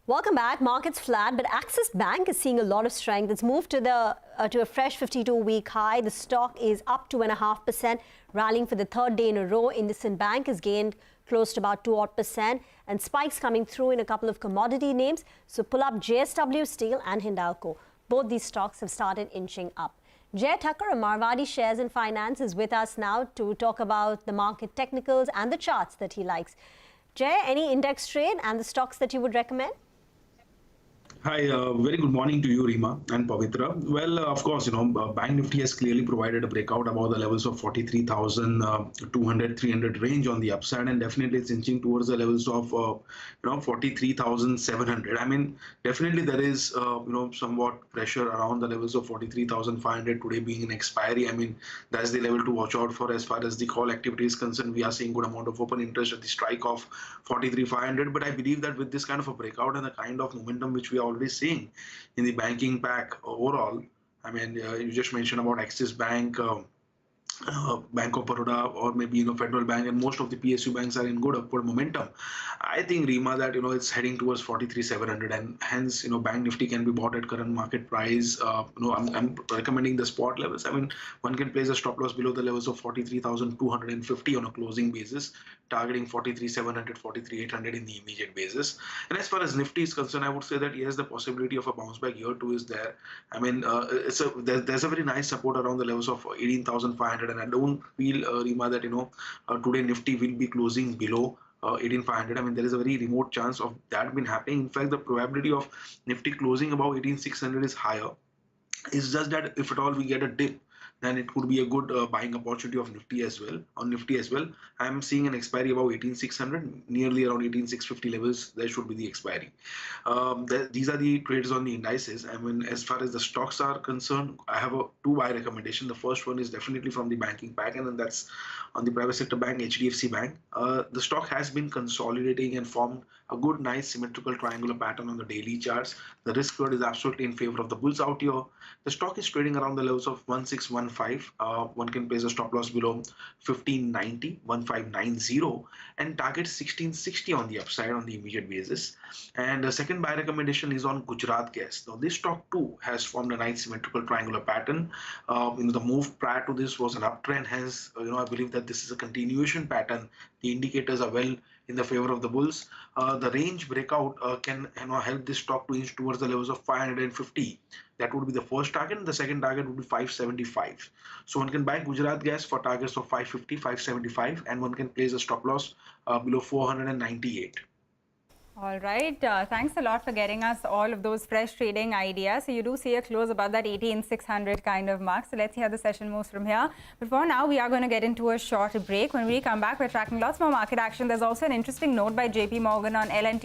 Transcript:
Welcome back. Markets flat, but Axis Bank is seeing a lot of strength. It's moved to a fresh 52-week high. The stock is up 2.5%, rallying for the third day in a row. IndusInd Bank has gained close to about 2%, and spikes coming through in a couple of commodity names. So pull up JSW Steel and Hindalco. Both these stocks have started inching up. Jay Thakkar of Marwadi Shares and Finance is with us now to talk about the market technicals and the charts that he likes. Jay, any index trade and the stocks that you would recommend? Hi, very good morning to you, Rima and Pavitra. Well, of course, Bank Nifty has clearly provided a breakout above the levels of 43,200, 300 range on the upside, and definitely it's inching towards the levels of, 43,700. I mean, definitely there is, somewhat pressure around the levels of 43,500 today being an expiry. I mean, that's the level to watch out for as far as the call activity is concerned. We are seeing good amount of open interest at the strike of 43,500, but I believe that with this kind of a breakout and the kind of momentum which we are already seeing in the banking pack overall. I mean, you just mentioned about Axis Bank, Bank of Baroda, or maybe Federal Bank, and most of the PSU banks are in good upward momentum. I think, Rima, that it's heading towards 43,700, and hence Bank Nifty can be bought at current market price. I'm recommending the spot levels. I mean, one can place a stop loss below the levels of 43,250 on a closing basis, targeting 43,700, 43,800 in the immediate basis. And as far as Nifty is concerned, I would say that yes, the possibility of a bounce back here too is there. I mean, there's a very nice support around the levels of 18,500, and I don't feel, Rima, that today Nifty will be closing below 18,500. I mean, there is a very remote chance of that been happening. In fact, the probability of Nifty closing above 18,600 is higher. It's just that if at all we get a dip, then it could be a good buying opportunity of Nifty as well. On Nifty as well, I am seeing an expiry above 18,600, nearly around 18,650 levels. There should be the expiry. These are the trades on the indices. I mean, as far as the stocks are concerned, I have two buy recommendation. The first one is definitely from the banking pack, and then that's on the private sector bank, HDFC Bank. The stock has been consolidating and formed a good, nice symmetrical triangular pattern on the daily charts. The risk reward is absolutely in favor of the bulls out here. The stock is trading around the levels of 1615. One can place a stop loss below 1590, 1590, and target 1660 on the upside on the immediate basis. And the second buy recommendation is on Gujarat Gas. Now, this stock too has formed a nice symmetrical triangular pattern. The move prior to this was an uptrend. Hence, I believe that this is a continuation pattern. The indicators are well in the favor of the bulls. The range breakout can help this stock to inch towards the levels of 550. That would be the first target, and the second target would be 575. So one can buy Gujarat Gas for targets of 550, 575, and one can place a stop loss below 498. All right. Thanks a lot for getting us all of those fresh trading ideas. So you do see a close above that 18,600 kind of mark. So let's see how the session moves from here. But for now, we are going to get into a short break. When we come back, we're tracking lots more market action. There's also an interesting note by JP Morgan on LNT.